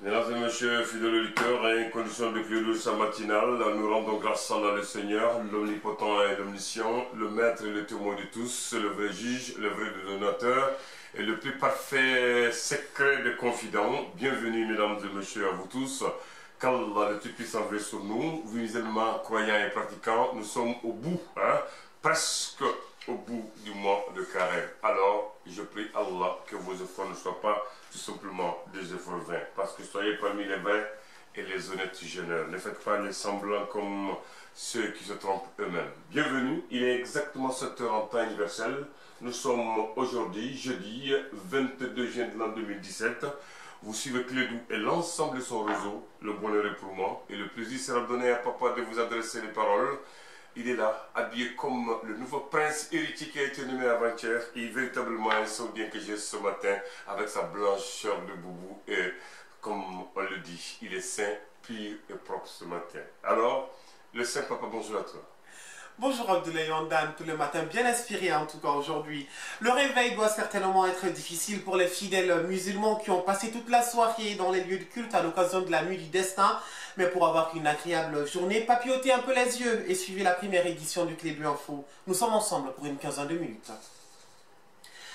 Mesdames et messieurs, fidèles auditeurs, en condition de clé de sa matinale, nous rendons grâce à le Seigneur, l'omnipotent et l'omniscient, le maître et le témoin de tous, le vrai juge, le vrai donateur et le plus parfait secret des confidents. Bienvenue, mesdames et messieurs, à vous tous. Qu'Allah, le Tout-Puissant, veille sur nous, vous musulmans, croyants et pratiquants, nous sommes au bout, presque au bout du mois de Carême. Alors, je prie Allah que vos efforts ne soient pas tout simplement des efforts vains, parce que soyez parmi les vains et les honnêtes jeûneurs. Ne faites pas les semblants comme ceux qui se trompent eux-mêmes. Bienvenue, il est exactement 7 heures en temps universel. Nous sommes aujourd'hui, jeudi 22 juin de l'an 2017. Vous suivez Clédou et l'ensemble de son réseau. Le bonheur est pour moi et le plaisir sera donné à papa de vous adresser les paroles. Il est là, habillé comme le nouveau prince héritier qui a été nommé avant-hier. Et véritablement un saoudien que j'ai ce matin avec sa blancheur de boubou. Et comme on le dit, il est saint, pur et propre ce matin. Alors, le saint papa, bonjour à toi. Bonjour Abdoulaye Wandan, tout le matin, bien inspiré en tout cas aujourd'hui. Le réveil doit certainement être difficile pour les fidèles musulmans qui ont passé toute la soirée dans les lieux de culte à l'occasion de la nuit du destin. Mais pour avoir une agréable journée, papillotez un peu les yeux et suivez la première édition du Clédou Info. Nous sommes ensemble pour une quinzaine de minutes.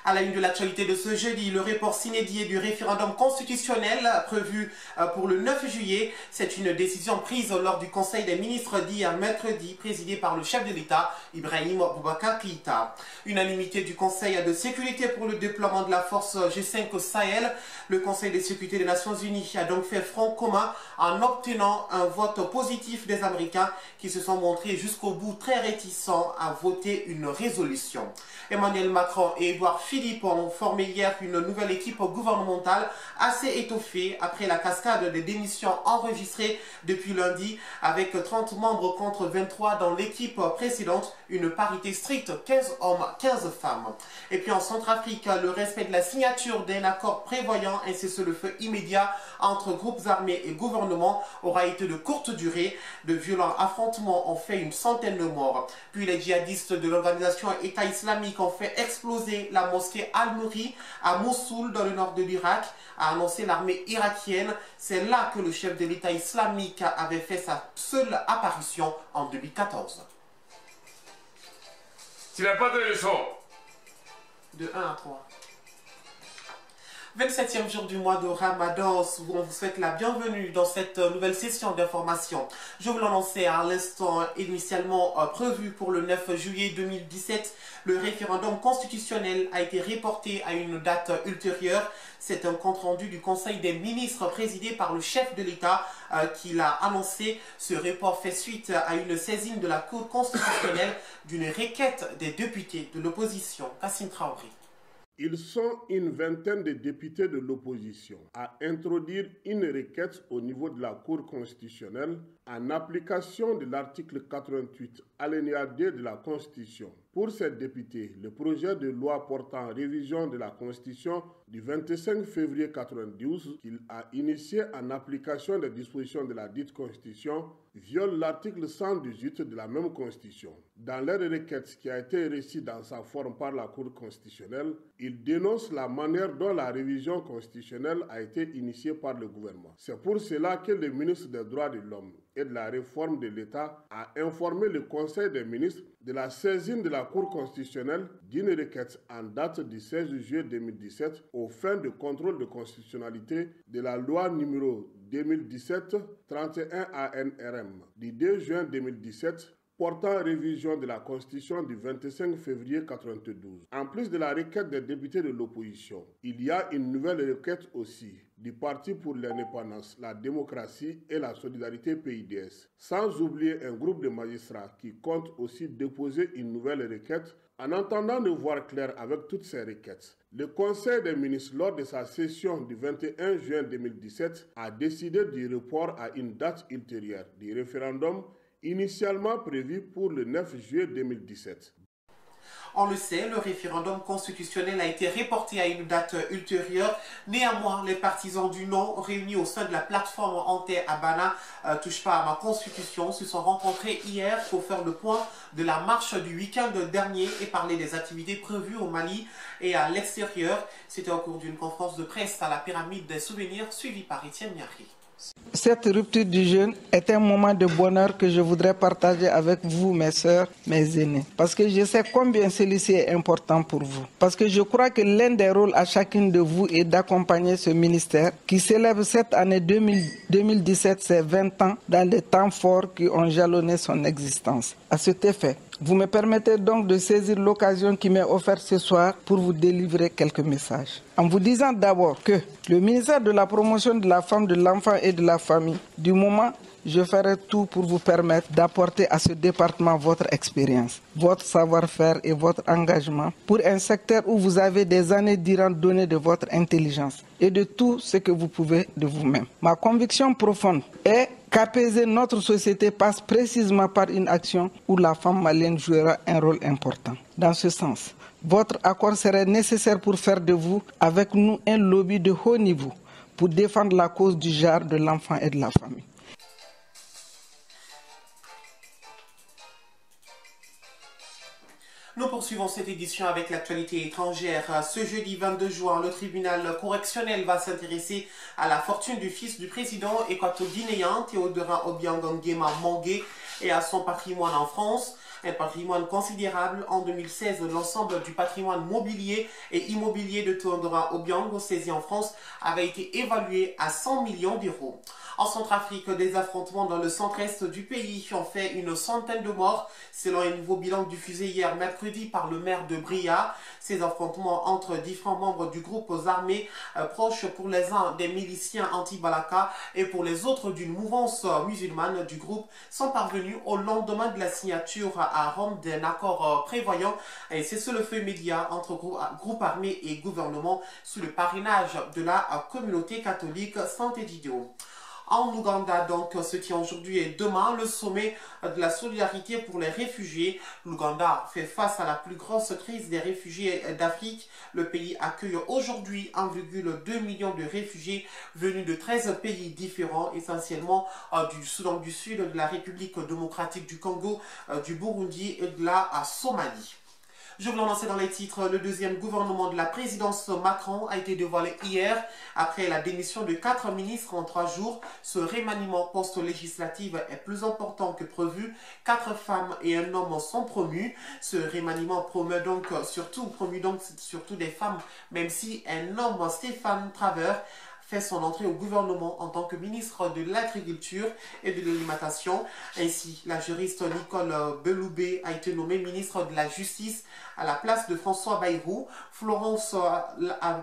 À la une de l'actualité de ce jeudi, le report s'inédit du référendum constitutionnel prévu pour le 9 juillet. C'est une décision prise lors du Conseil des ministres d'hier mercredi, présidé par le chef de l'État, Ibrahim Boubacar Keïta. Unanimité du Conseil de sécurité pour le déploiement de la force G5 Sahel. Le Conseil de sécurité des Nations Unies a donc fait front commun en obtenant un vote positif des Américains qui se sont montrés jusqu'au bout très réticents à voter une résolution. Emmanuel Macron et Édouard Philippe ont formé hier une nouvelle équipe gouvernementale assez étoffée après la cascade des démissions enregistrées depuis lundi avec 30 membres contre 23 dans l'équipe précédente, une parité stricte, 15 hommes, 15 femmes. Et puis en Centrafrique, le respect de la signature d'un accord prévoyant un cessez-le-feu immédiat entre groupes armés et gouvernements aura été de courte durée. De violents affrontements ont fait une centaine de morts. Puis les djihadistes de l'organisation État islamique ont fait exploser la mosquée Al-Nouri à Mossoul dans le nord de l'Irak, a annoncé l'armée irakienne. C'est là que le chef de l'État islamique avait fait sa seule apparition en 2014. Tu n'as pas de leçon. De 1 à 3. 27e jour du mois de Ramadan, où on vous souhaite la bienvenue dans cette nouvelle session d'information. Je vous l'annonçais à l'instant, initialement prévu pour le 9 juillet 2017, le référendum constitutionnel a été reporté à une date ultérieure. C'est un compte-rendu du Conseil des ministres présidé par le chef de l'État qui l'a annoncé. Ce report fait suite à une saisine de la Cour constitutionnelle d'une requête des députés de l'opposition. Kassim Traoré. Ils sont une vingtaine de députés de l'opposition à introduire une requête au niveau de la Cour constitutionnelle en application de l'article 88 alinéa 2 de la Constitution. Pour ces députés, le projet de loi portant révision de la Constitution du 25 février 1992 qu'il a initié en application des dispositions de la dite Constitution viole l'article 118 de la même Constitution. Dans leur requête qui a été reçue dans sa forme par la Cour constitutionnelle, ils dénoncent la manière dont la révision constitutionnelle a été initiée par le gouvernement. C'est pour cela que le ministre des Droits de l'Homme et de la Réforme de l'État a informé le Conseil des ministres de la saisine de la Cour constitutionnelle d'une requête en date du 16 juillet 2017 aux fins de contrôle de constitutionnalité de la loi numéro 2017-31 ANRM du 2 juin 2017 portant révision de la Constitution du 25 février 1992. En plus de la requête des députés de l'opposition, il y a une nouvelle requête aussi du Parti pour l'indépendance, la démocratie et la solidarité PIDS, sans oublier un groupe de magistrats qui compte aussi déposer une nouvelle requête. En attendant de voir clair avec toutes ces requêtes, le Conseil des ministres, lors de sa session du 21 juin 2017, a décidé du report à une date ultérieure du référendum initialement prévu pour le 9 juillet 2017. On le sait, le référendum constitutionnel a été reporté à une date ultérieure. Néanmoins, les partisans du non réunis au sein de la plateforme anti-Abana touche pas à ma constitution se sont rencontrés hier pour faire le point de la marche du week-end dernier et parler des activités prévues au Mali et à l'extérieur. C'était au cours d'une conférence de presse à la pyramide des souvenirs suivie par Étienne Miari. Cette rupture du jeûne est un moment de bonheur que je voudrais partager avec vous, mes sœurs, mes aînés. Parce que je sais combien celui-ci est important pour vous. Parce que je crois que l'un des rôles à chacune de vous est d'accompagner ce ministère qui célèbre cette année 2017 ses 20 ans dans les temps forts qui ont jalonné son existence. À cet effet, vous me permettez donc de saisir l'occasion qui m'est offerte ce soir pour vous délivrer quelques messages. En vous disant d'abord que le ministère de la promotion de la femme, de l'enfant et de la famille, du moment, je ferai tout pour vous permettre d'apporter à ce département votre expérience, votre savoir-faire et votre engagement pour un secteur où vous avez des années durant donné de votre intelligence et de tout ce que vous pouvez de vous-même. Ma conviction profonde est qu'apaiser notre société passe précisément par une action où la femme malienne jouera un rôle important. Dans ce sens, votre accord serait nécessaire pour faire de vous, avec nous, un lobby de haut niveau pour défendre la cause du genre, de l'enfant et de la famille. Nous poursuivons cette édition avec l'actualité étrangère. Ce jeudi 22 juin, le tribunal correctionnel va s'intéresser à la fortune du fils du président équato-guinéen Théodora Obiang Nguema Mangé et à son patrimoine en France. Un patrimoine considérable. En 2016, l'ensemble du patrimoine mobilier et immobilier de Théodora Obiang, saisi en France, avait été évalué à 100 millions d'euros. En Centrafrique, des affrontements dans le centre-est du pays ont fait une centaine de morts, selon un nouveau bilan diffusé hier mercredi par le maire de Bria. Ces affrontements entre différents membres du groupe armés proches pour les uns des miliciens anti-Balaka et pour les autres d'une mouvance musulmane du groupe sont parvenus au lendemain de la signature à Rome d'un accord prévoyant un cessez-le-feu immédiat entre groupes armés et gouvernement sous le parrainage de la communauté catholique Saint-Egidio. En Ouganda, donc, se tient aujourd'hui et demain le sommet de la solidarité pour les réfugiés. L'Ouganda fait face à la plus grosse crise des réfugiés d'Afrique. Le pays accueille aujourd'hui 1,2 million de réfugiés venus de 13 pays différents, essentiellement du Soudan du Sud, de la République démocratique du Congo, du Burundi et de la Somalie. Je vous l'annonçais dans les titres, le deuxième gouvernement de la présidence Macron a été dévoilé hier. Après la démission de 4 ministres en 3 jours, ce remaniement post-législatif est plus important que prévu. 4 femmes et un homme sont promus. Ce remaniement promeut donc surtout des femmes, même si un homme, Stéphane Travers, fait son entrée au gouvernement en tant que ministre de l'Agriculture et de l'Alimentation. Ainsi, la juriste Nicole Belloubet a été nommée ministre de la Justice à la place de François Bayrou. Florence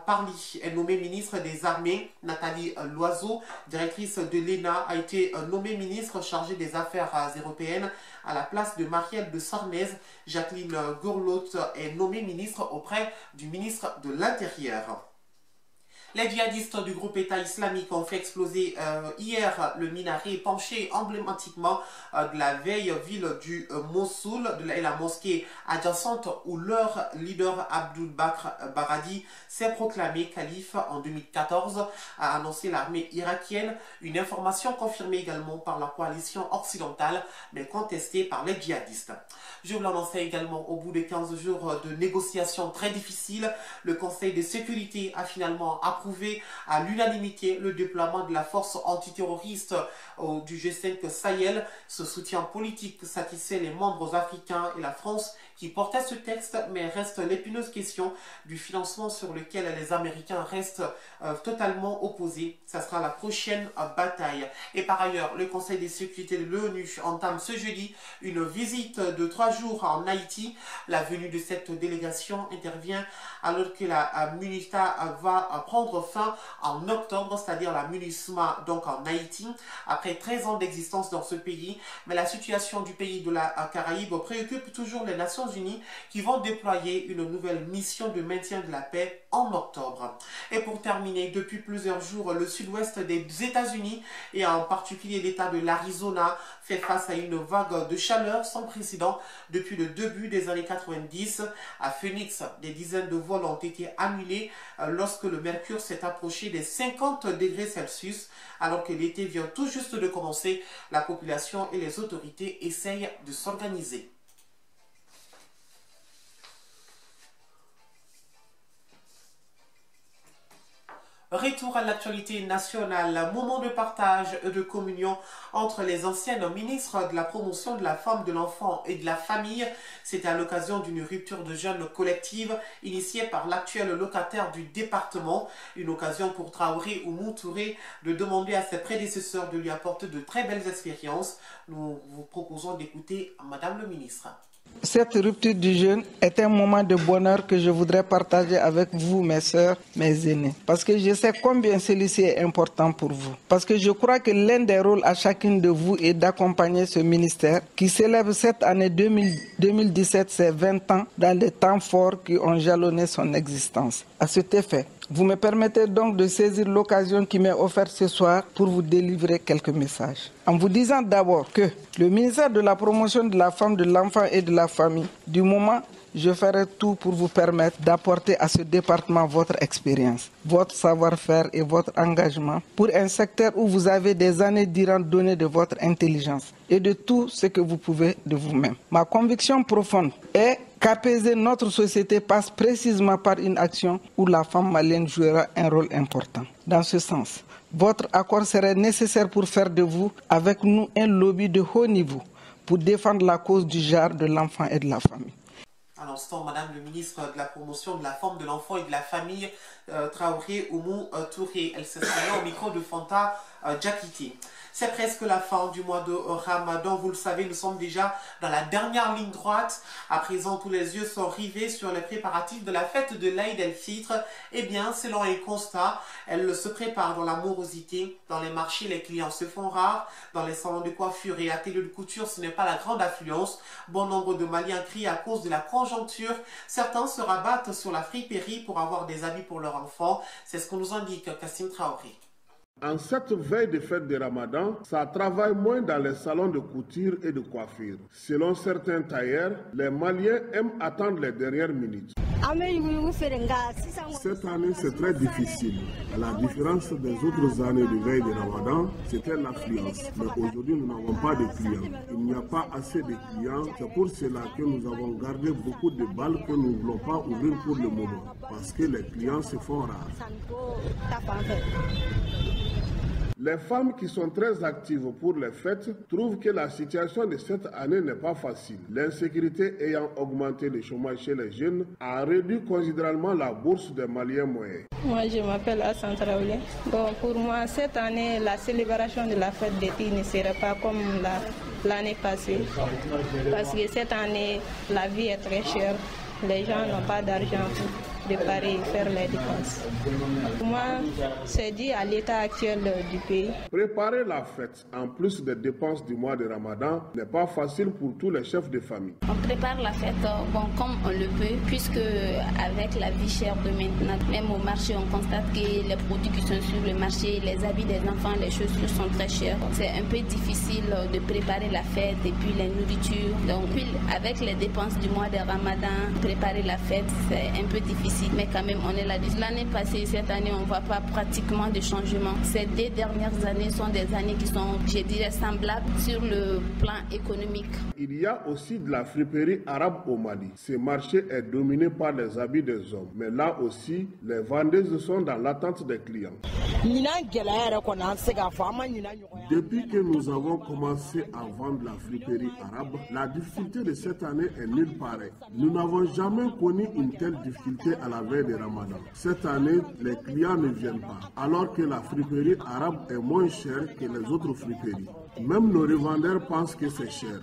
Parly est nommée ministre des Armées. Nathalie Loiseau, directrice de l'ENA, a été nommée ministre chargée des Affaires européennes à la place de Marielle de Sarnez. Jacqueline Gourlotte est nommée ministre auprès du ministre de l'Intérieur. Les djihadistes du groupe État islamique ont fait exploser hier le minaret penché emblématiquement de la vieille ville du Mossoul et la mosquée adjacente où leur leader Abdul Bakr Baradi s'est proclamé calife en 2014, a annoncé l'armée irakienne, une information confirmée également par la coalition occidentale mais contestée par les djihadistes. Je vous l'annonçais également, au bout de 15 jours de négociations très difficiles, le Conseil de sécurité a finalement approuvé à l'unanimité le déploiement de la force antiterroriste du G5 Sahel. Ce soutien politique satisfait les membres africains et la France qui portait ce texte, mais reste l'épineuse question du financement sur lequel les Américains restent totalement opposés. Ça sera la prochaine bataille. Et par ailleurs, le Conseil de sécurité de l'ONU entame ce jeudi une visite de 3 jours en Haïti. La venue de cette délégation intervient alors que la MINUSMA va prendre fin en octobre, c'est-à-dire la MINUSMA donc en Haïti, après 13 ans d'existence dans ce pays. Mais la situation du pays de la Caraïbe préoccupe toujours les Nations États-Unis qui vont déployer une nouvelle mission de maintien de la paix en octobre. Et pour terminer, depuis plusieurs jours, le sud-ouest des États-Unis et en particulier l'État de l'Arizona fait face à une vague de chaleur sans précédent depuis le début des années 90. À Phoenix, des dizaines de vols ont été annulés lorsque le mercure s'est approché des 50 degrés Celsius. Alors que l'été vient tout juste de commencer, la population et les autorités essayent de s'organiser. Retour à l'actualité nationale, moment de partage et de communion entre les anciennes ministres de la promotion de la femme, de l'enfant et de la famille. C'était à l'occasion d'une rupture de jeûne collective initiée par l'actuel locataire du département. Une occasion pour Traoré Oumou Touré de demander à ses prédécesseurs de lui apporter de très belles expériences. Nous vous proposons d'écouter Madame le ministre. Cette rupture du jeûne est un moment de bonheur que je voudrais partager avec vous, mes sœurs, mes aînés. Parce que je sais combien celui-ci est important pour vous. Parce que je crois que l'un des rôles à chacune de vous est d'accompagner ce ministère qui célèbre cette année 2017 ses 20 ans dans les temps forts qui ont jalonné son existence. À cet effet, vous me permettez donc de saisir l'occasion qui m'est offerte ce soir pour vous délivrer quelques messages. En vous disant d'abord que le ministère de la promotion de la femme, de l'enfant et de la famille, du moment, je ferai tout pour vous permettre d'apporter à ce département votre expérience, votre savoir-faire et votre engagement pour un secteur où vous avez des années durant donné de votre intelligence et de tout ce que vous pouvez de vous-même. Ma conviction profonde est qu'apaiser notre société passe précisément par une action où la femme malienne jouera un rôle important. Dans ce sens, votre accord serait nécessaire pour faire de vous, avec nous, un lobby de haut niveau pour défendre la cause du genre, de l'enfant et de la famille. À l'instant, Madame le ministre de la promotion de la femme, de l'enfant et de la famille, Traoré Oumou Touré. Elle s'exprimait au micro de Fanta Diakité. C'est presque la fin du mois de Ramadan. Vous le savez, nous sommes déjà dans la dernière ligne droite. À présent, tous les yeux sont rivés sur les préparatifs de la fête de l'Aïd el-Fitr. Eh bien, selon un constat, elle se prépare dans la morosité. Dans les marchés, les clients se font rares. Dans les salons de coiffure et ateliers de couture, ce n'est pas la grande affluence. Bon nombre de Maliens crient à cause de la conjoncture. Certains se rabattent sur la friperie pour avoir des habits pour leurs enfants. C'est ce que nous indique Kassim Traoré. En cette veille de fête de Ramadan, ça travaille moins dans les salons de couture et de coiffure. Selon certains tailleurs, les Maliens aiment attendre les dernières minutes. Cette année, c'est très difficile. À la différence des autres années de veille de Ramadan, c'était l'affluence. Mais aujourd'hui, nous n'avons pas de clients. Il n'y a pas assez de clients. C'est pour cela que nous avons gardé beaucoup de balles que nous ne voulons pas ouvrir pour le moment. Parce que les clients se font rares. Les femmes qui sont très actives pour les fêtes trouvent que la situation de cette année n'est pas facile. L'insécurité ayant augmenté le chômage chez les jeunes a réduit considérablement la bourse des Maliens moyens. Moi, je m'appelle Hassan Traoré. Bon, pour moi, cette année, la célébration de la fête d'été ne sera pas comme l'année passée. Parce que cette année, la vie est très chère. Les gens n'ont pas d'argent pour préparer et faire les dépenses. Pour moi, c'est dû à l'état actuel du pays. Préparer la fête, en plus des dépenses du mois de Ramadan, n'est pas facile pour tous les chefs de famille. On prépare la fête comme on le peut, puisque avec la vie chère de maintenant, même au marché, on constate que les produits qui sont sur le marché, les habits des enfants, les chaussures sont très chers. C'est un peu difficile de préparer la fête et puis les nourritures. Donc, avec les dépenses du mois de Ramadan, préparer la fête, c'est un peu difficile. Mais quand même, on est là. L'année passée, cette année, on ne voit pas pratiquement de changement. Ces 2 dernières années sont des années qui sont, je dirais, semblables sur le plan économique. Il y a aussi de la friperie arabe au Mali. Ce marché est dominé par les habits des hommes. Mais là aussi, les vendeuses sont dans l'attente des clients. Depuis que nous avons commencé à vendre la friperie arabe, la difficulté de cette année est nulle pareille. Nous n'avons jamais connu une telle difficulté à la veille de Ramadan. Cette année, les clients ne viennent pas, alors que la friperie arabe est moins chère que les autres friperies. Même nos revendeurs pensent que c'est cher.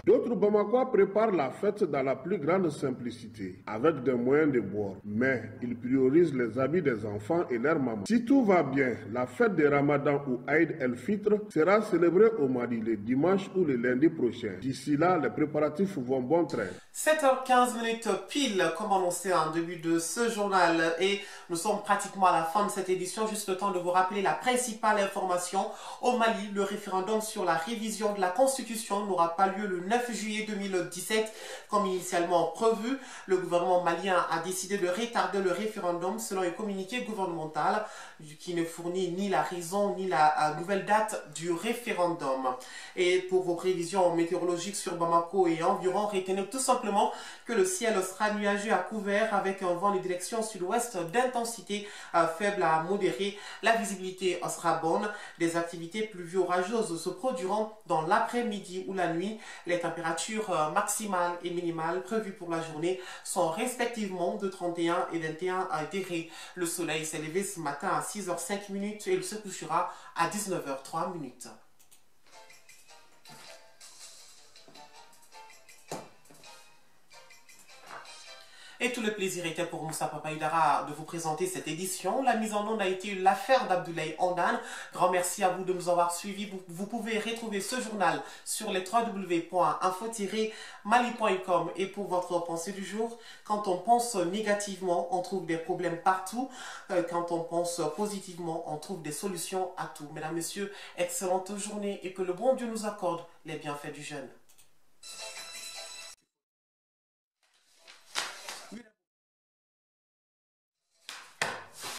D'autres Bamakois préparent la fête dans la plus grande simplicité, avec des moyens de bord. Mais ils priorisent les habits des enfants et leurs mamans. Si tout va bien, la fête de Ramadan ou Aïd el-Fitr sera célébrée au Mali le dimanche ou le lundi prochain. D'ici là, les préparatifs vont bon train. 7h15 pile, comme annoncé en début de ce journal, et nous sommes pratiquement à la fin de cette édition. Juste le temps de vous rappeler la principale information. Au Mali, le référendum sur la révision de la Constitution n'aura pas lieu le 9 juillet 2017 comme initialement prévu. Le gouvernement malien a décidé de retarder le référendum selon un communiqué gouvernemental qui ne fournit ni la raison ni la nouvelle date du référendum. Et pour vos prévisions météorologiques sur Bamako et environ, retenez tout simplement que le ciel sera nuageux à couvert avec un vent de direction sud-ouest d'intensité faible à modérée. La visibilité sera bonne. Des activités pluvio-orageuses se produiront dans l'après-midi ou la nuit. Les températures maximales et minimales prévues pour la journée sont respectivement de 31 et 21 degrés. Le soleil s'est levé ce matin à 6h05 et il se couchera à 19h03. Et tout le plaisir était pour Moussa Papaïdara de vous présenter cette édition. La mise en onde a été l'affaire d'Abdoulaye Ondane. Grand merci à vous de nous avoir suivis. Vous pouvez retrouver ce journal sur les www.info-mali.com. Et pour votre pensée du jour, quand on pense négativement, on trouve des problèmes partout. Quand on pense positivement, on trouve des solutions à tout. Mesdames, Messieurs, excellente journée et que le bon Dieu nous accorde les bienfaits du jeûne.